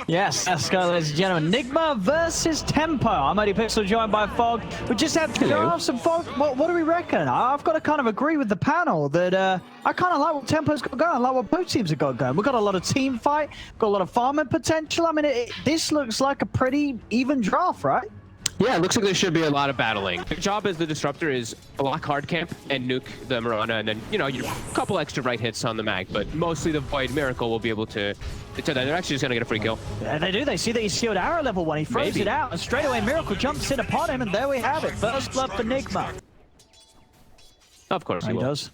Yes, let's go, ladies and gentlemen. Nigma versus Tempo. I'm ODPixel, joined by Fog. We just had drafts and Fog. What do we reckon? I've got to kind of agree with the panel that I kind of like what Tempo's got going. I like what both teams have got going. We've got a lot of team fight, got a lot of farming potential. I mean, this looks like a pretty even draft, right? Yeah, it looks like there should be a lot of battling. Your job as the disruptor is block hard camp and nuke the Mirana, and then, you know, a couple extra right hits on the mag, but mostly the Void Miracle will be able to they're actually just going to get a free kill. Yeah, they do. They see that he's sealed arrow level 1. He throws it out, and straight away Miracle jumps in upon him, and there we have it. First blood for Nigma. Of course he does.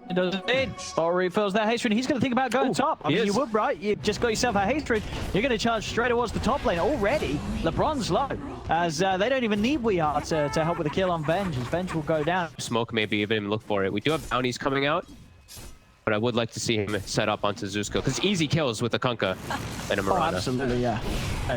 It does indeed. Ball refills that hatred. He's going to think about going top. I mean, you would, right? You just got yourself a hatred. You're going to charge straight towards the top lane. Already, LeBron's low, as they don't even need We Are to help with the kill on Venge, as Venge will go down. Smoke maybe even look for it. We do have bounties coming out, but I would like to see him set up onto Zeus kill, because easy kills with the Kunkka and a Mirana. Oh, absolutely, yeah.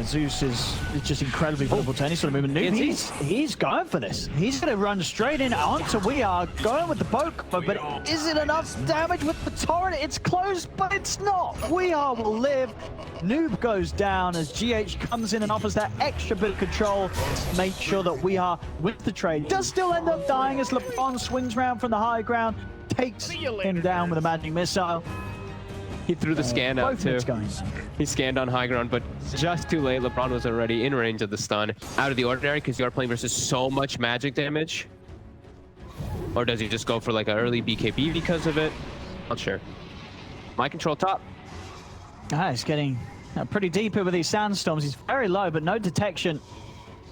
Zeus is just incredibly vulnerable to any sort of movement. He's going for this. He's going to run straight in onto We Are, going with the poke, but is it enough damage with the torrent? It's close, but it's not. We Are will live. Noob goes down as GH comes in and offers that extra bit of control to make sure that We Are with the trade. Does still end up dying as LeBron swings round from the high ground, takes him down with a magic missile. He threw the scan out too. He scanned on high ground, but just too late. LeBron was already in range of the stun. Out of the ordinary, because you are playing versus so much magic damage. Or does he just go for like an early BKB because of it? Not sure. Mind control top. He's getting pretty deep here with these sandstorms. He's very low, but no detection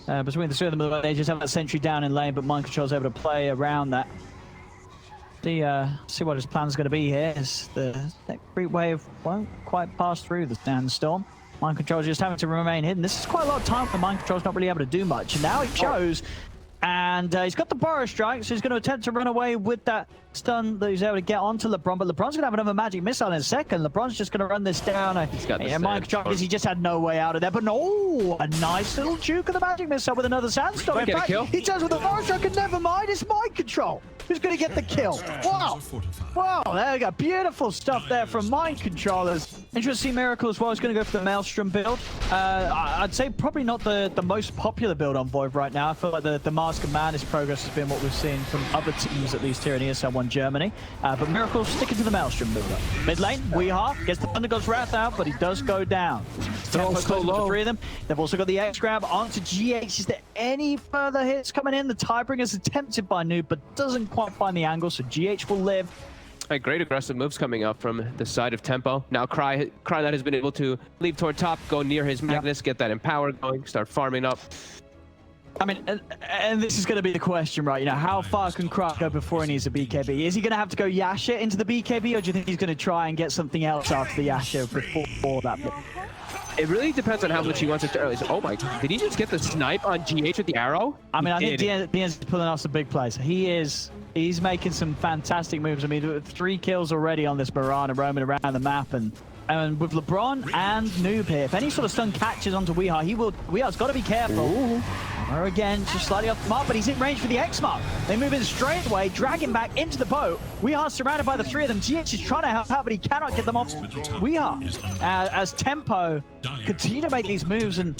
between the two of them. They just have that sentry down in lane, but mind control's able to play around that. See what his plan's going to be here. Is the creep wave won't quite pass through the sandstorm. Mind control's just having to remain hidden. This is quite a lot of time for mind control's not really able to do much. And now he shows, and he's got the Burrow Strike, so he's going to attempt to run away with that stun that he's able to get onto LeBron. But LeBron's going to have another magic missile in a second. LeBron's just going to run this down. He's got the mind control because he just had no way out of there. But no, a nice little juke of the magic missile with another sandstorm. In fact, he turns with the Burrow Strike, and never mind, it's mind control who's going to get the kill. Wow. Wow, there we go. Beautiful stuff there from mind controllers. Interesting Miracle as well. He's going to go for the Maelstrom build. I'd say probably not the most popular build on Void right now. I feel like the Mask of Madness progress has been what we've seen from other teams, at least here in ESL 1 Germany. But Miracle's sticking to the Maelstrom builder. Mid lane, Weehaw gets the Thunder God's Wrath out, but he does go down. Tempo close to 3 of them. They've also got the X grab onto GH. Is there any further hits coming in? The Tiebringer's attempted by Noob, but doesn't quite find the angle, so GH will live. Great aggressive moves coming up from the side of Tempo. Now Cry that has been able to leap toward top, go near his Magnus, get that Empower going, start farming up. I mean, and this is going to be the question, right? You know, how far can Cry go before he needs a BKB? Is he going to have to go Yasha into the BKB, or do you think he's going to try and get something else after the Yasha before that? It really depends on how much he wants it to early. So, oh my, did he just get the snipe on GH with the arrow? I mean, I think DN's pulling off some big plays. He's making some fantastic moves. I mean, 3 kills already on this Mirana roaming around the map, and with LeBron and Noob here, if any sort of stun catches onto Weehaw, Weeha's got to be careful. Ooh. Or again, just slightly off the mark, but he's in range for the X-Mark. They move in straight away, drag him back into the boat. Weehaw surrounded by the 3 of them. GH is trying to help out, but he cannot get them off Weehaw. As Tempo continue to make these moves, and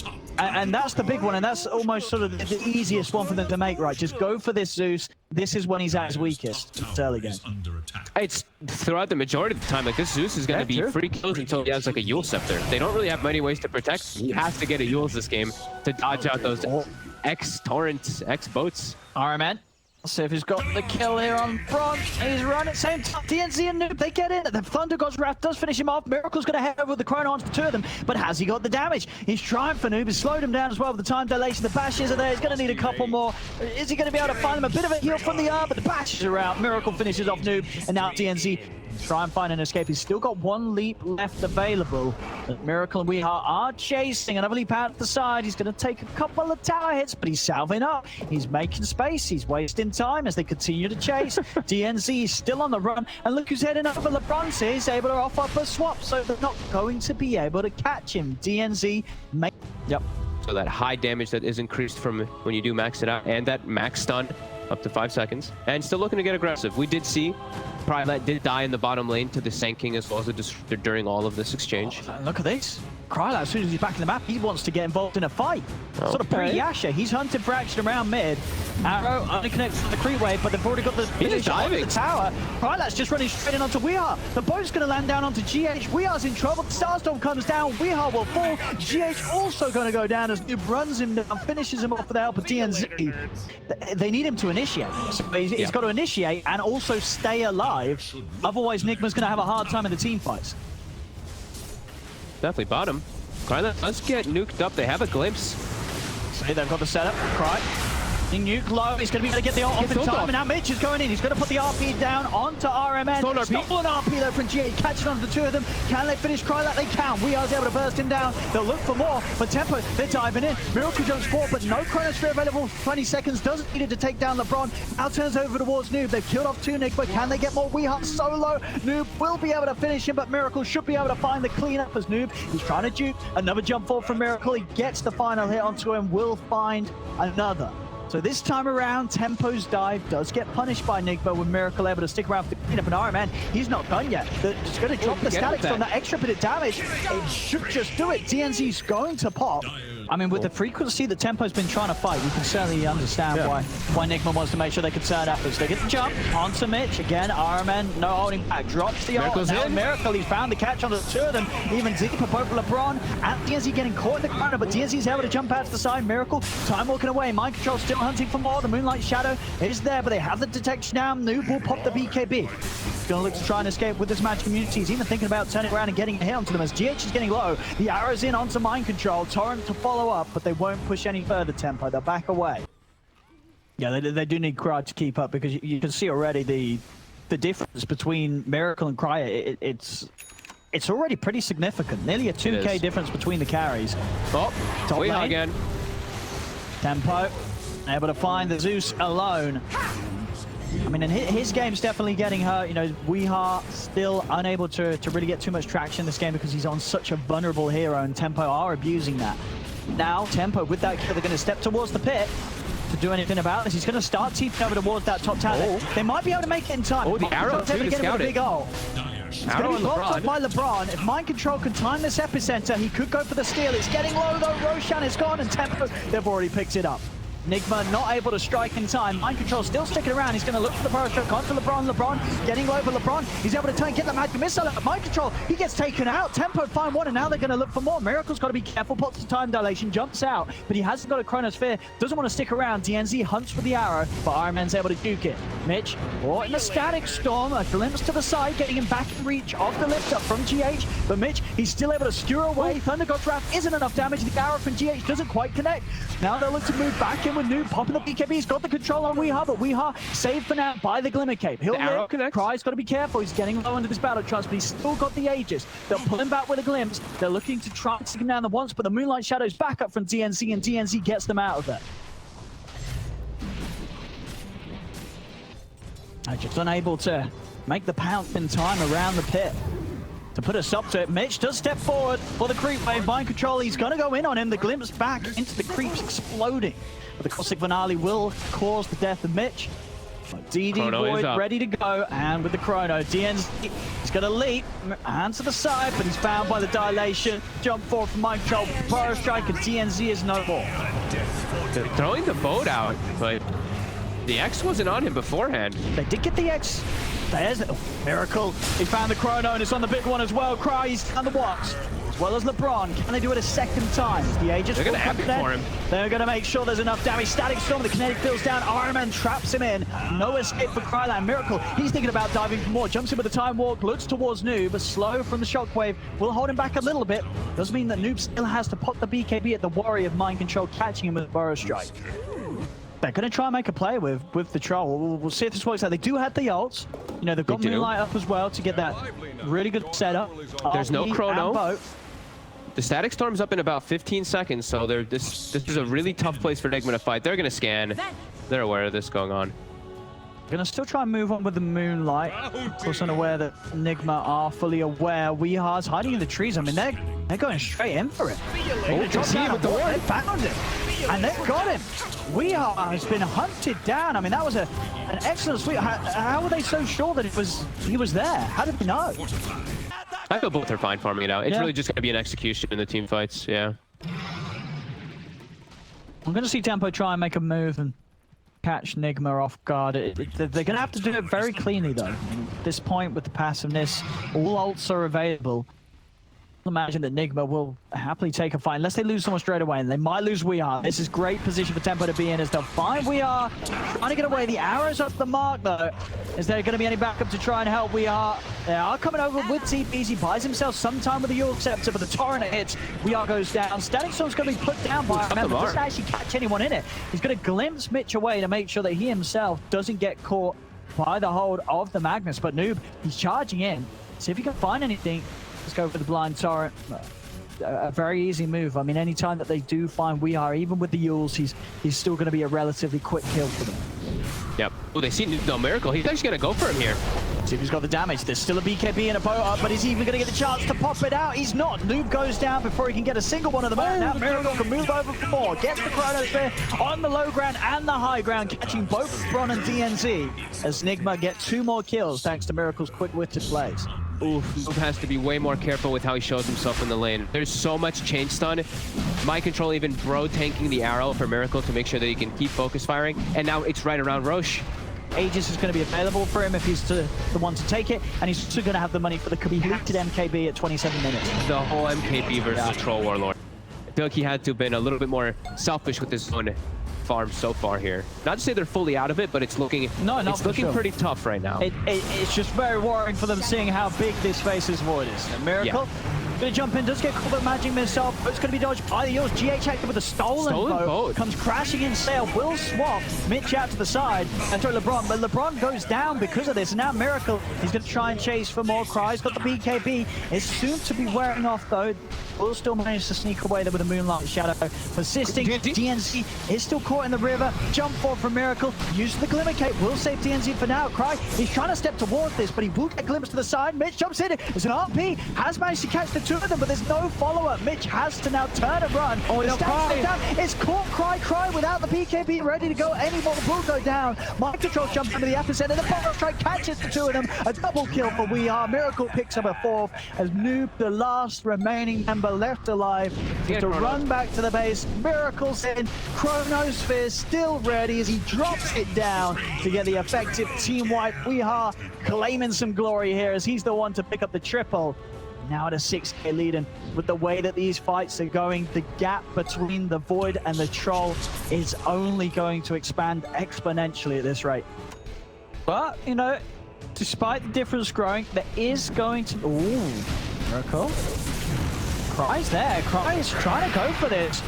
that's the big one, and that's almost sort of the easiest one for them to make, right? Just go for this Zeus. This is when he's at his weakest. It's early game. It's throughout the majority of the time, like this Zeus is going to be free kills until he has like a Yule Scepter. They don't really have many ways to protect. He has to get a Yule's this game to dodge out those X-Torrents, X-Boats. All right, man. Let's see if he's got the kill here on Bron. He's running same time. DNZ and Noob, they get in. The Thunder God's Wrath does finish him off. Miracle's going to head over with the Chrono onto the 2 of them, but has he got the damage? He's trying for Noob. He's slowed him down as well with the time dilation. The bashes are there. He's going to need a couple more. Is he going to be able to find them? A bit of a heal from the but the bashes are out. Miracle finishes off Noob, and now DNZ try and find an escape. He's still got 1 leap left available. But Miracle and Weehaw are chasing. Another leap out the side. He's going to take a couple of tower hits, but he's salving up. He's making space. He's wasting time as they continue to chase. DNZ is still on the run. And look who's heading over LeBron here. He's able to offer up a swap, so they're not going to be able to catch him. DNZ Yep. So that high damage that is increased from when you do max it out, and that max stun up to 5 seconds, and still looking to get aggressive. We did see Prylet did die in the bottom lane to the Sand King as well as the Disruptor during all of this exchange. Oh, look at this. Krylat, as soon as he's back in the map, he wants to get involved in a fight. Sort of pre-Yasha. He's hunting for action around mid. Arrow only connects to the creep wave, but they've already got the finish on the tower. Krylat's just running straight in onto Weehaw. The boat's going to land down onto GH. Weehaw's in trouble. The Starstorm comes down. Weehaw will fall. GH also going to go down as Noob runs him down, finishes him off with the help of DNZ. They need him to initiate. So he's got to initiate and also stay alive. Otherwise, Nigma's going to have a hard time in the team fights. Definitely bottom. Krylat, let's get nuked up. They have a glimpse. See, they've got the setup. Cry. Nuke low. He's going to be able to get the ult off in time. And now Mitch is going in. He's going to put the RP down onto RMN. Stolen RP though from GA. Catching onto the two of them. Can they finish Krylat? They can. We are able to burst him down. They'll look for more. But Tempo, they're diving in. Miracle jumps forward, but no Chronosphere available for 20 seconds. Doesn't need it to take down LeBron. Now turns over towards Noob. They've killed off two Nigma. Can they get more? Weehaw solo. Noob will be able to finish him, but Miracle should be able to find the cleanup as Noob. He's trying to dupe. Another jump forward from Miracle. He gets the final hit onto him. Will find another. So this time around, Tempo's dive does get punished by Nigma with Miracle able to stick around for the cleanup. And RMN, he's not done yet. It's going to drop the statics from that extra bit of damage. It should just do it. DNZ's going to pop. I mean, with the frequency that Tempo's been trying to fight, you can certainly understand why Nigma wants to make sure they can turn efforts. They get the jump onto Mitch. Again, RMN, no holding back. Drops the ult. Now Miracle, he's found the catch on the two of them. Even deeper, both LeBron and DNZ getting caught in the corner, but DNZ's able to jump out to the side. Miracle, time walking away. Mind Control still hunting for more. The Moonlight Shadow is there, but they have the detection now. Noob will pop the BKB. He's going to look to try and escape with this match community. He's even thinking about turning around and getting a hit onto them as GH is getting low. The arrow's in onto Mind Control. Torrent to follow up, but they won't push any further. Tempo, they'll back away. Yeah, they do need Cry to keep up, because you can see already the difference between Miracle and Cry. It's already pretty significant. Nearly a 2K difference between the carries. Oh, top lane again. Tempo able to find the Zeus alone. I mean, and his game's definitely getting hurt. You know, Weehaw still unable to really get too much traction in this game because he's on such a vulnerable hero, and Tempo are abusing that. Now, Tempo, with that kill, they're going to step towards the pit to do anything about this. He's going to start TPing over towards that top tower. They might be able to make it in time. Oh, the arrow too to scout it. It's going to be blocked off by LeBron. If Mind Control can time this epicenter, he could go for the steal. It's getting low though. Roshan is gone, and Tempo, they've already picked it up. Nigma not able to strike in time. Mind Control still sticking around. He's going to look for the power stroke onto LeBron. LeBron getting low for LeBron. He's able to try and get the magic missile out. Mind Control, he gets taken out. Tempo find one, and now they're going to look for more. Miracle's got to be careful. Pots the time dilation, jumps out, but he hasn't got a Chronosphere. Doesn't want to stick around. DNZ hunts for the arrow, but Ironman's able to duke it. Mitch, caught in a static storm. A glimpse to the side, getting him back in reach of the lift up from GH. But Mitch, he's still able to skewer away. Thunder God's Wrath isn't enough damage. The arrow from GH doesn't quite connect. Now they'll look to move back in with Noob, popping the BKB's got the control on Weehaw, but Weehaw saved for now by the Glimmer Cape. He'll live. Cry's got to be careful. He's getting low under this battle trust, but he's still got the Aegis. They'll pull him back with a glimpse. They're looking to try and take him down the once, but the Moonlight Shadow's back up from DNZ, and DNZ gets them out of there. Just unable to make the pounce in time around the pit to put us up to it. Mitch does step forward for the creep wave. Mind Control, he's going to go in on him. The glimpse back into the creeps exploding. But the Cosmic Finale will cause the death of Mitch. DD Void ready to go, and with the Chrono, DNZ, he's going to leap, hands to the side, but he's found by the dilation. Jump forward from Mind Control, Burrow Strike, and DNZ is no more. They're throwing the boat out, but the X wasn't on him beforehand. They did get the X. There's Miracle. He found the Chrono, and it's on the big one as well. Cry, he's found the Watts, as well as LeBron. Can they do it a second time? The Aegis They're going to epic for him. They're going to make sure there's enough damage. Static Storm, the kinetic field's down. Iron Man traps him in. No escape for Cryland. Miracle, he's thinking about diving for more. Jumps in with the time walk, looks towards Noob. Slow from the shockwave will hold him back a little bit. Does mean that Noob still has to pop the BKB at the worry of Mind Control catching him with a Burrow Strike. They're going to try and make a play with the Troll. We'll see if this works out. They do have the ults. You know, they've got Moonlight up as well to get that really good setup. There's no Chrono. The Static Storm's up in about 15 seconds, so this is a really tough place for Nigma to fight. They're going to scan. They're aware of this going on. Gonna still try and move on with the Moonlight. Of course, unaware that Nigma are fully aware. Weeha's hiding in the trees. I mean, they're going straight in for it. They found him, and they've got him. Weeha has been hunted down. I mean, that was an excellent sweep. How were they so sure that he was there? How did they know? I feel both are fine farming it out. It's Yeah. really just going to be an execution in the team fights. Yeah. I'm going to see Tempo try and make a move and catch Nigma off guard. They're going to have to do it very cleanly, though. At this point, with the passiveness, all ults are available. Imagine that Nigma will happily take a fight unless they lose someone straight away, and they might lose We Are. This is great position for Tempo to be in as they'll find We Are. Trying to get away. The arrows off the mark, though. Is there going to be any backup to try and help We Are? They are coming over with TPs. He buys himself some time with the York Scepter, but the torrent hits. We Are goes down. Static Storm's going to be put down by him. Remember, doesn't actually catch anyone in it. He's going to glimpse Mitch away to make sure that he himself doesn't get caught by the hold of the Magnus. But Noob, he's charging in. See if he can find anything. Let's go for the blind torrent. A very easy move. I mean, anytime that they do find We Are, even with the Yules, he's still going to be a relatively quick kill for them. Yep. Oh, they see no Miracle. He's actually going to go for him here. See if he's got the damage. There's still a BKB and a bow up, but he's even going to get a chance to pop it out. He's not. Noob goes down before he can get a single one of them out. Now Miracle can move over for more. Gets the Chronosphere on the low ground and the high ground, catching both Bron and DNZ as Nigma get 2 more kills thanks to Miracle's quick-witted plays. Oof, Noob has to be way more careful with how he shows himself in the lane. There's so much chain stun. Mind control even bro tanking the arrow for Miracle to make sure that he can keep focus firing. And now it's right around Roche. Aegis is going to be available for him if he's the one to take it, and he's still going to have the money for the completed MKB at 27 minutes. The whole MKB versus Troll Warlord. I feel like he had to have been a little bit more selfish with his own farm so far here. Not to say they're fully out of it, but it's looking pretty tough right now. It's just very worrying for them, seeing how big this face's void is. And Miracle gonna jump in, does get caught by Magic Missile, but it's gonna be dodged by the Eels. GH active with a stolen boat. Comes crashing in sail, will swap Mitch out to the side and throw LeBron, but LeBron goes down because of this. And now Miracle, he's gonna try and chase for more cries. Got the BKB, it's soon to be wearing off though. Will still manage to sneak away there with a Moonlight Shadow. Persisting, DNZ is still caught in the river. Jump forward from Miracle, uses the Glimmer Cape, will save DNZ for now. Cry, he's trying to step towards this, but he will get a glimpse to the side. Mitch jumps in, it's an RP, has managed to catch the 2 of them, but there's no follow-up. Mitch has to now turn and run. Oh, no, Cry. Down. It's caught Cry without the BKB ready to go anymore. Will go down. Mind Control jumps into the epicenter. The Power Strike catches the 2 of them. A double kill for We Are. Miracle picks up a 4th as Noob, the last remaining member left alive, to run back to the base. Miracle's in. Chronosphere still ready as he drops it down to get the effective team wipe. We Are claiming some glory here as he's the one to pick up the triple. Now at a 6k lead, and with the way that these fights are going, the gap between the Void and the Troll is only going to expand exponentially at this rate. But, you know, despite the difference growing, there is going to... Ooh, Miracle. Cry's there. Cry's trying to go for this.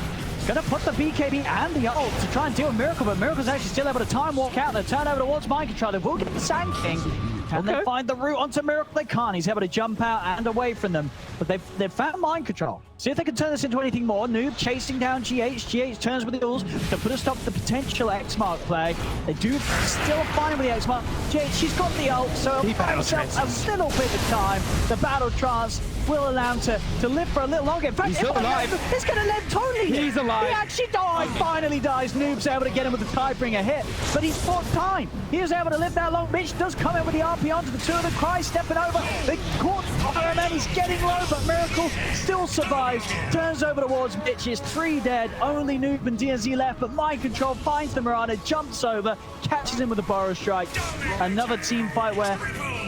Gonna put the BKB and the ult to try and deal with Miracle, but Miracle's actually still able to time walk out. They turn over towards Mind Control. They will get the Sand King. Can they find the route onto Miracle? They can't. He's able to jump out and away from them. But they've found Mind Control. See if they can turn this into anything more. Noob chasing down GH. GH turns with the Eels to put a stop to the potential X-Mark play. They do still find with the X-Mark. GH, she's got the ult, so he'll find himself a little bit of time. The battle trance will allow him to live for a little longer. In fact, he's still alive. He's going to live totally. He's alive. He actually died. Finally dies. Noob's able to get him with the Tidebringer hit, but he's fought time. He was able to live that long. Mitch does come in with the RP onto the 2 of the Cry, stepping over. They caught Iron Man. He's getting low, but Miracle still survives. Turns over towards Mitch. Is 3 dead. Only Noob and DNZ left, but Mind Control finds the Mirana, jumps over, catches him with a Burrow Strike. Another team fight where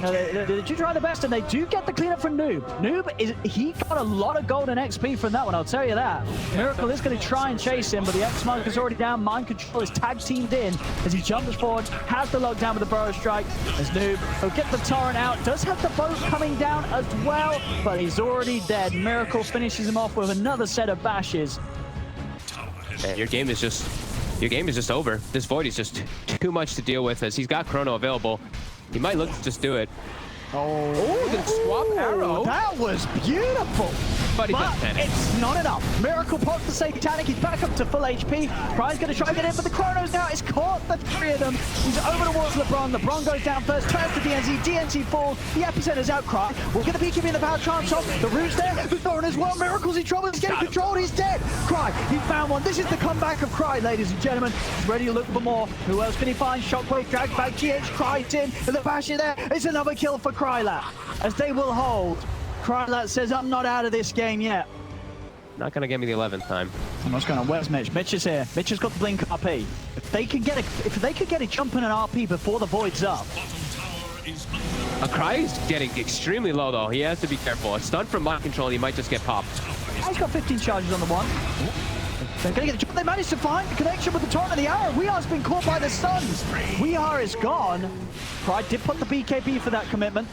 they do try the best, and they do get the cleanup from Noob. Noob, he got a lot of golden XP from that one, I'll tell you that. Miracle is going to try and chase him, but the X-Mark is already down. Mind Control is tag teamed in as he jumps forward, has the lockdown with the Burrow Strike. As Noob will get the torrent out, does have the boat coming down as well, but he's already dead. Miracle finishes him off with another set of bashes. Man, your game is just over. This Void is just too much to deal with as he's got Chrono available. He might look to just do it. Oh, the swap arrow. That was beautiful. But it's not enough. Miracle pops the Satanic. He's back up to full HP. Cry's going to try and get in, but the Chronos now is caught the 3 of them. He's over towards LeBron. LeBron goes down first, turns to DNZ. DNZ falls. The Epicenter's out. Cry will get the BKB in the power trance off. The root's there. The Thorin as well. Miracle's in trouble. He's getting controlled. He's dead. Cry, he found one. This is the comeback of Cry, ladies and gentlemen. He's ready to look for more. Who else can he find? Shockwave drags back. GH Cry's in. And the bash is there. It's another kill for Cry Lab as they will hold Krylat says, I'm not out of this game yet. Not gonna get me the 11th time. And what's going on? Where's Mitch? Mitch is here. Mitch has got the blink RP. If they could get a jump and an RP before the void's up. Cry is getting extremely low though. He has to be careful. A stun from mind control, he might just get popped. He's got 15 charges on the one. They're going to get the jump. They managed to find the connection with the torrent and the arrow. Weehar's been caught by the stuns. Weehar is gone. Pride did put the BKB for that commitment.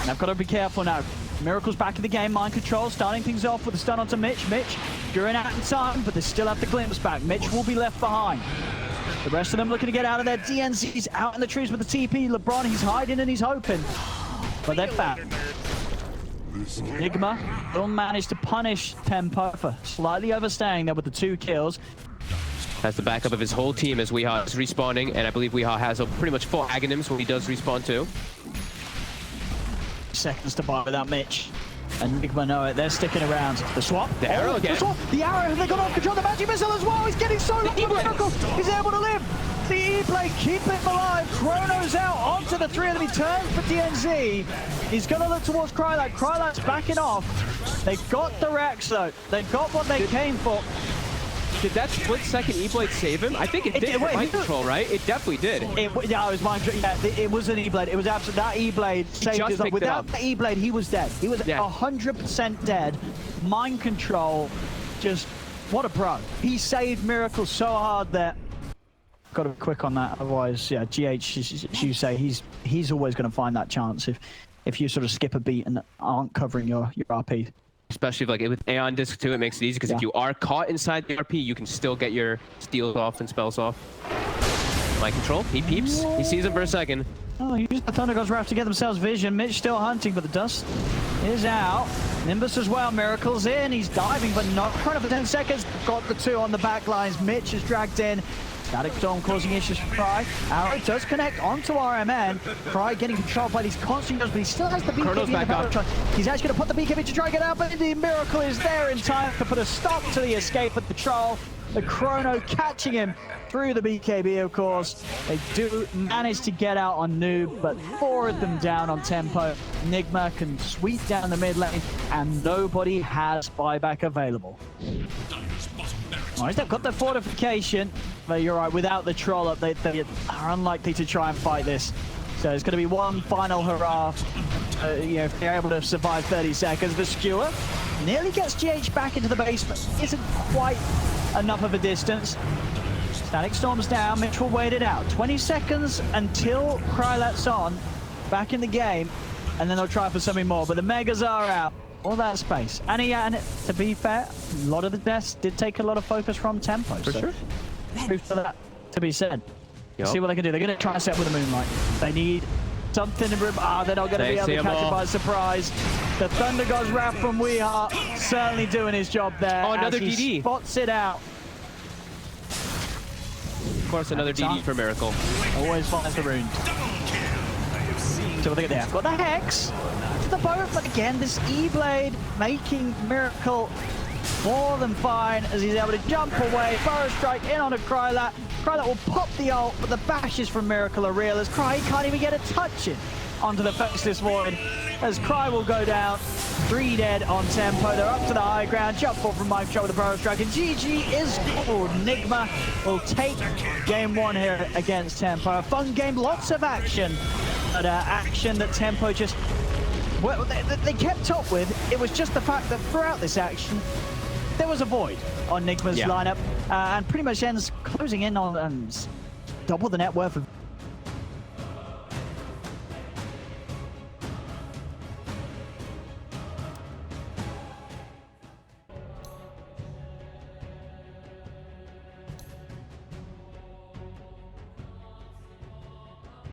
And I've got to be careful now. Miracle's back in the game. Mind control, starting things off with a stun onto Mitch. Mitch, during out in time, but they still have the glimpse back. Mitch will be left behind. The rest of them looking to get out of there. DNZ's out in the trees with the TP. LeBron, he's hiding and he's hoping. But they're back. Nigma will manage to punish Tempo for slightly overstaying there with the 2 kills. Has the backup of his whole team as Weehaw is respawning, and I believe Weehaw has a pretty much full Aghanims when he does respawn too. Seconds to buy without Mitch. And Nigma know it. They're sticking around. The swap. The arrow again. The arrow. They got off control. The magic missile as well. He's getting so low. Miracle. He's able to live. The E-Blade keep him alive. Chrono's out onto the 3 of them. He turns for DNZ. He's going to look towards Krylat. Krylat's backing off. They got the Rex though. They got what they came for. Did that split-second E-Blade save him? I think it did. Mind control, right? It definitely did. Yeah, it was mind control. Yeah, it was an E-Blade. It was absolutely that E-Blade saved his life. Without the E-Blade, he was dead. He was 100% dead. Mind control, just what a pro. He saved Miracle so hard there. Got to be quick on that, otherwise, yeah, GH, as you say, he's always going to find that chance if you sort of skip a beat and aren't covering your RP. Especially like with Aeon Disc too, it makes it easy because if you are caught inside the RP, you can still get your steals off and spells off. Mind control, he peeps, he sees him for a second. Oh, he used the Thunder God's Wrath to get themselves vision. Mitch still hunting, but the dust is out. Nimbus as well, Miracle's in, he's diving, but not trying for 10 seconds. Got the 2 on the back lines. Mitch is dragged in. Static Storm causing issues for Cry. Arrow does connect onto RMN. Cry getting controlled by these constant goes, but he still has the BKB in the battle. He's actually going to put the BKB to try and get out, but the Miracle is there in time to put a stop to the escape of the Troll. The Chrono catching him through the BKB, of course. They do manage to get out on Noob, but 4 of them down on Tempo. Nigma can sweep down the mid lane, and nobody has buyback available. Alright, they've got the fortification, but you're right, without the troll up, they are unlikely to try and fight this. So it's going to be one final hurrah, if they're able to survive 30 seconds. The Skewer nearly gets GH back into the base, but isn't quite enough of a distance. Static Storm's down, Mitch will wait it out. 20 seconds until Krylat's on, back in the game, and then they'll try for something more, but the Megas are out. All that space. And to be fair, a lot of the deaths did take a lot of focus from Tempo. For sure. Proof to that to be said. See what they can do. They're going to try and set with the Moonlight. They need something to... they're not going to be able to catch it by surprise. The Thunder God's Wrath from Weehaw certainly doing his job there. Oh, another as he DD. spots it out. Of course, another DD for Miracle. Always finds the rune. So what they get there? Got the Hex. The boat, but again, this E-Blade making Miracle more than fine as he's able to jump away. Burrow Strike in on a Krylat. Krylat will pop the ult, but the bashes from Miracle are real as Cry can't even get a touch in onto the Faceless Void. As Cry will go down, 3 dead on Tempo. They're up to the high ground. Jump forward from Mike Shot with the Burrow Strike, and GG is called. Nigma will take game 1 here against Tempo. A fun game, lots of action, but action that Tempo just... well, they kept up with. It was just the fact that throughout this action, there was a void on Nigma's lineup, and pretty much ends closing in on double the net worth of